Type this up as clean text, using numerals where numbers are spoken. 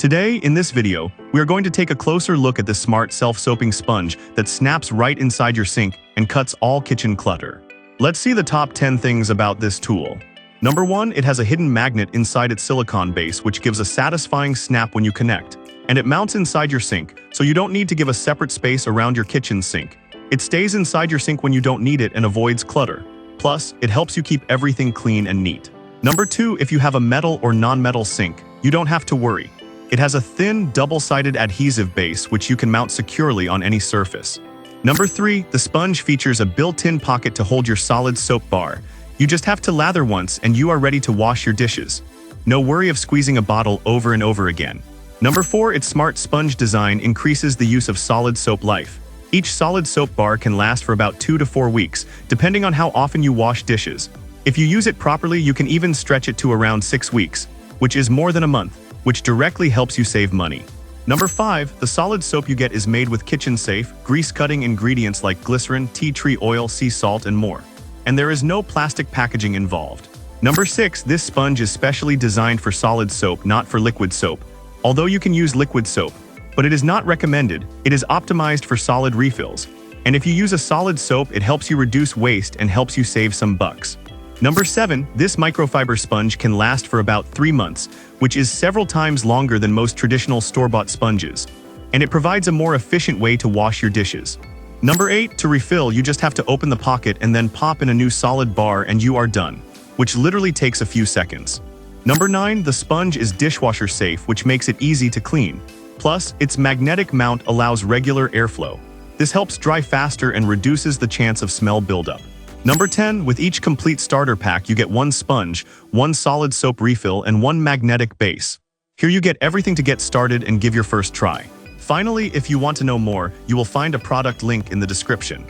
Today, in this video, we are going to take a closer look at the smart self-soaping sponge that snaps right inside your sink and cuts all kitchen clutter. Let's see the top 10 things about this tool. Number 1, it has a hidden magnet inside its silicone base which gives a satisfying snap when you connect. And it mounts inside your sink, so you don't need to give a separate space around your kitchen sink. It stays inside your sink when you don't need it and avoids clutter. Plus, it helps you keep everything clean and neat. Number 2, if you have a metal or non-metal sink, you don't have to worry. It has a thin, double-sided adhesive base which you can mount securely on any surface. Number 3, the sponge features a built-in pocket to hold your solid soap bar. You just have to lather once and you are ready to wash your dishes. No worry of squeezing a bottle over and over again. Number 4, its smart sponge design increases the use of solid soap life. Each solid soap bar can last for about 2 to 4 weeks, depending on how often you wash dishes. If you use it properly, you can even stretch it to around 6 weeks, which is more than a month, which directly helps you save money. Number 5, the solid soap you get is made with kitchen-safe, grease-cutting ingredients like glycerin, tea tree oil, sea salt, and more. And there is no plastic packaging involved. Number 6, this sponge is specially designed for solid soap, not for liquid soap. Although you can use liquid soap, but it is not recommended, it is optimized for solid refills. And if you use a solid soap, it helps you reduce waste and helps you save some bucks. Number 7, this microfiber sponge can last for about 3 months, which is several times longer than most traditional store-bought sponges. And it provides a more efficient way to wash your dishes. Number 8, to refill, you just have to open the pocket and then pop in a new solid bar and you are done, which literally takes a few seconds. Number 9, the sponge is dishwasher safe, which makes it easy to clean. Plus, its magnetic mount allows regular airflow. This helps dry faster and reduces the chance of smell buildup. Number 10, with each complete starter pack, you get 1 sponge, 1 solid soap refill, and 1 magnetic base. Here you get everything to get started and give your first try. Finally, if you want to know more, you will find a product link in the description.